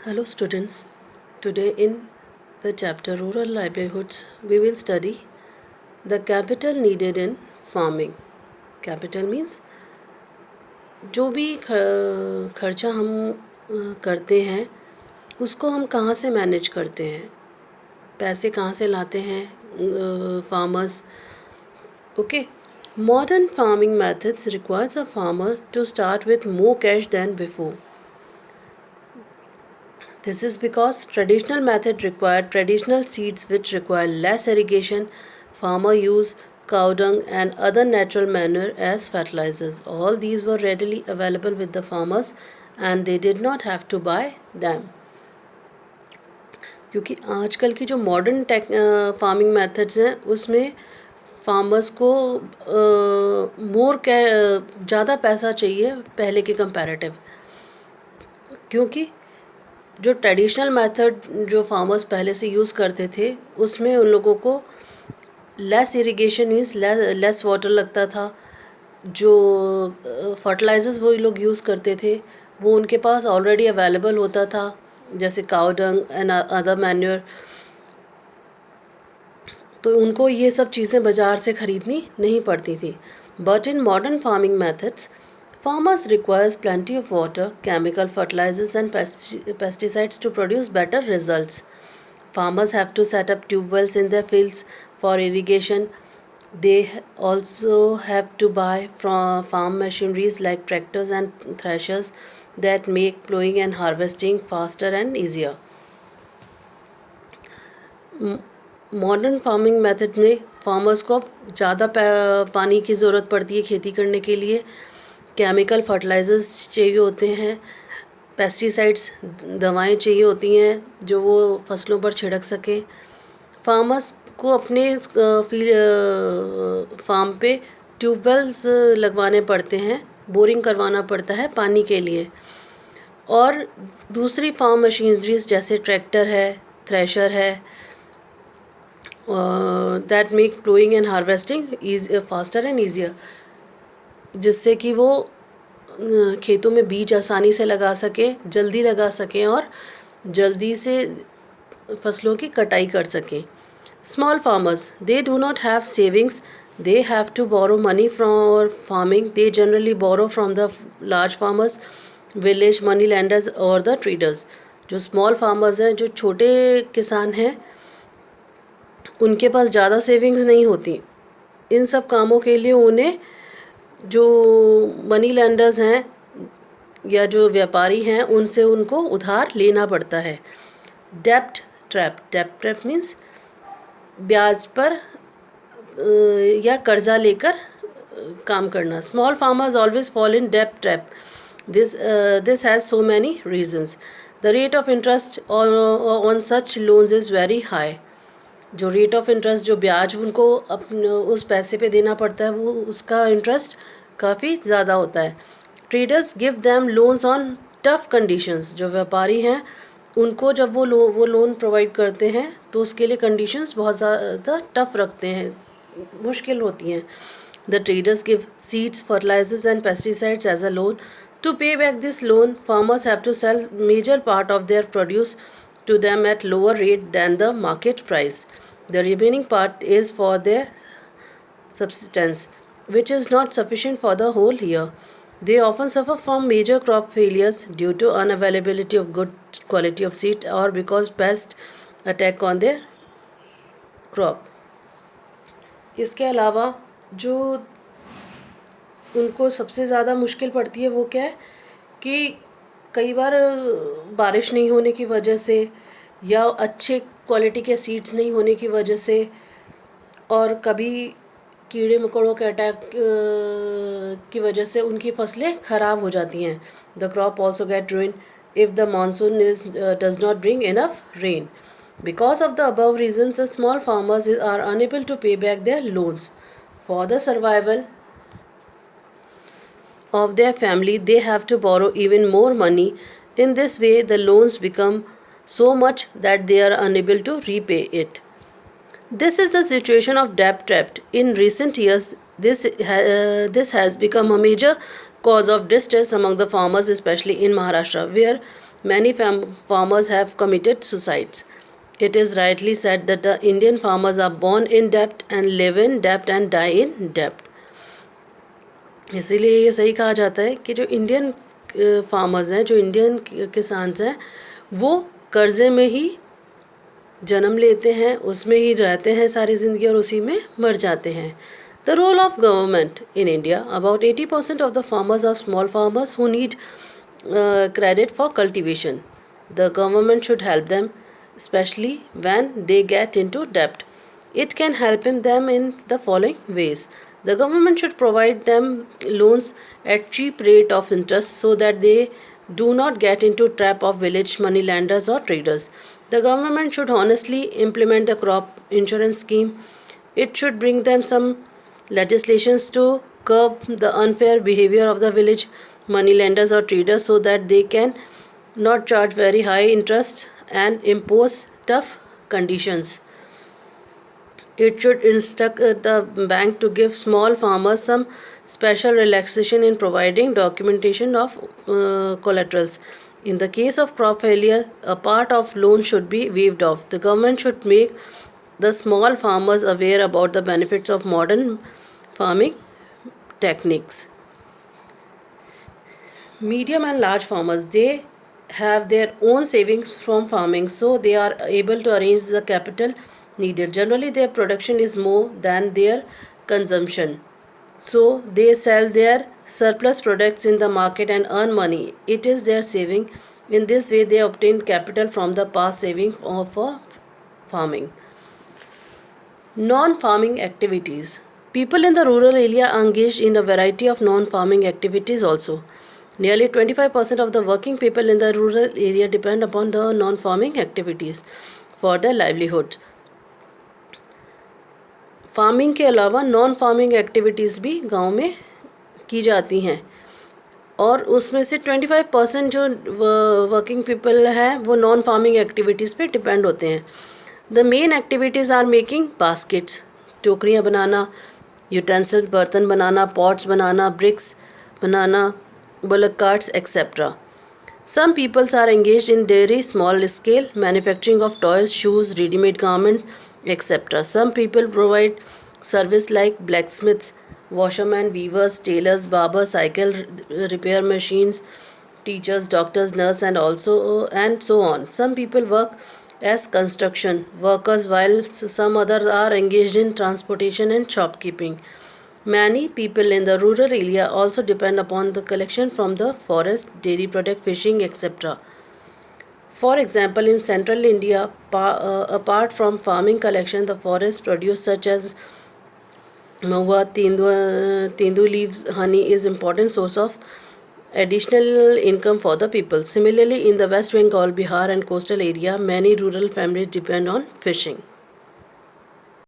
Hello students, today in the chapter Rural Livelihoods we will study the capital needed in farming. Capital means जो भी खर्चा हम करते हैं उसको हम कहाँ से मैनेज करते हैं, पैसे कहाँ से लाते हैं farmers. Okay, modern farming methods requires a farmer to start with more cash than before. This is because traditional method required traditional seeds which require less irrigation. Farmer use cow dung and other natural manure as fertilizers. All these were readily available with the farmers and they did not have to buy them. क्योंकि आजकल की जो modern farming methods हैं उसमें farmers को ज़्यादा पैसा चाहिए पहले के कंपैरेटिव, क्योंकि जो ट्रेडिशनल मेथड जो फार्मर्स पहले से यूज़ करते थे उसमें उन लोगों को less irrigation means less water लगता था. जो फर्टिलाइजर्स वो लोग यूज़ करते थे वो उनके पास ऑलरेडी अवेलेबल होता था, जैसे cow dung and other manure. तो उनको ये सब चीज़ें बाज़ार से ख़रीदनी नहीं पड़ती थी. But in modern farming methods farmers requires plenty of water, chemical fertilizers and pesticides to produce better results. Farmers have to set up tube wells in their fields for irrigation. They also have to buy from farm machineries like tractors and threshers that make plowing and harvesting faster and easier. Modern farming method में farmers को ज़्यादा पानी की ज़रूरत पड़ती है खेती करने के लिए. केमिकल फर्टिलाइज़र्स चाहिए होते हैं, पेस्टिसाइड्स दवाएं चाहिए होती हैं जो वो फसलों पर छिड़क सकें. फार्मर्स को अपने फार्म पे ट्यूबवेल्स लगवाने पड़ते हैं, बोरिंग करवाना पड़ता है पानी के लिए. और दूसरी फार्म मशीनरीज जैसे ट्रैक्टर है, थ्रेशर है, that make ploughing and harvesting faster and easier, जिससे कि वो खेतों में बीज आसानी से लगा सकें, जल्दी लगा सकें और जल्दी से फसलों की कटाई कर सकें. Small farmers they do not have savings, they have to borrow money from farming. They generally borrow from the large farmers, village money lenders और द ट्रेडर्स. जो स्मॉल फार्मर्स हैं, जो छोटे किसान हैं, उनके पास ज़्यादा सेविंग्स नहीं होती. इन सब कामों के लिए उन्हें जो मनी लैंडर्स हैं या जो व्यापारी हैं उनसे उनको उधार लेना पड़ता है. डेप्ट ट्रैप मीन्स ब्याज पर या कर्जा लेकर काम करना. Small farmers always fall in डेप्ट trap. This has so many reasons. The rate of interest on such loans is very high. जो रेट ऑफ इंटरेस्ट, जो ब्याज उनको अपने उस पैसे पे देना पड़ता है, वो उसका इंटरेस्ट काफ़ी ज़्यादा होता है. Traders give them loans on tough conditions. जो व्यापारी हैं उनको जब वो लोन प्रोवाइड करते हैं तो उसके लिए कंडीशंस बहुत ज़्यादा टफ़ रखते हैं, मुश्किल होती हैं. The traders give seeds, fertilisers and pesticides as a loan. To pay back this loan farmers have to sell major part of their produce to them at lower rate than the market price. The remaining part is for their subsistence, which is not sufficient for the whole year. They often suffer from major crop failures due to unavailability of good quality of seed or because pests attack on their crop. इसके अलावा जो उनको सबसे ज़्यादा मुश्किल पड़ती है वो क्या है कि कई बार बारिश नहीं होने की वजह से या अच्छे क्वालिटी के सीड्स नहीं होने की वजह से, और कभी कीड़े मकोड़ों के अटैक की वजह से उनकी फसलें ख़राब हो जाती हैं. The crop also get ruined if the monsoon does not bring enough rain. Because of the above reasons, the small farmers are unable to pay back their loans. For the survival of their family, they have to borrow even more money. In this way, the loans become so much that they are unable to repay it. This is the situation of debt trap. In recent years, this has become a major cause of distress among the farmers, especially in Maharashtra, where many farmers have committed suicides. It is rightly said that the Indian farmers are born in debt and live in debt and die in debt. इसीलिए ये सही कहा जाता है कि जो Indian farmers हैं, जो इंडियन किसान हैं, वो कर्ज़े में ही जन्म लेते हैं, उसमें ही रहते हैं सारी ज़िंदगी और उसी में मर जाते हैं. The role of government in India. About 80% of the farmers are small farmers who need credit for cultivation. The government should help them, especially when they get into debt. It can help them in the following ways. The government should provide them loans at cheap rate of interest so that they do not get into trap of village moneylenders or traders. The government should honestly implement the crop insurance scheme. It should bring them some legislations to curb the unfair behavior of the village moneylenders or traders so that they can not charge very high interest and impose tough conditions. It should instruct the bank to give small farmers some special relaxation in providing documentation of collaterals. In the case of crop failure, a part of loan should be waived off. The government should make the small farmers aware about the benefits of modern farming techniques. Medium and large farmers, they have their own savings from farming, so they are able to arrange the capital needed. Generally, their production is more than their consumption, so they sell their surplus products in the market and earn money. It is their saving. In this way, they obtain capital from the past saving for farming. Non-farming activities. People in the rural area are engaged in a variety of non-farming activities also. Nearly 25% of the working people in the rural area depend upon the non-farming activities for their livelihood. Farming के अलावा non farming activities भी गांव में की जाती हैं और उसमें से 25% जो वर्किंग पीपल है वो नॉन फार्मिंग एक्टिविटीज़ पे डिपेंड होते हैं. The main activities are making baskets, टोकरियाँ बनाना, यूटेंसिल्स बर्तन बनाना, पॉट्स बनाना, ब्रिक्स बनाना, bullock carts, etc. Some peoples are engaged in dairy, small scale manufacturing of toys, shoes, ready-made garments, etc. Some people provide service like blacksmiths, washermen, weavers, tailors, barbers, cycle repair machines, teachers, doctors, nurse, and so on. Some people work as construction workers while some others are engaged in transportation and shopkeeping. Many people in the rural area also depend upon the collection from the forest, dairy product, fishing, etc. For example, in central India, apart from farming collection, the forest produce such as mahua, tendu leaves, honey is important source of additional income for the people. Similarly, in the West Bengal, Bihar and coastal area, many rural families depend on fishing.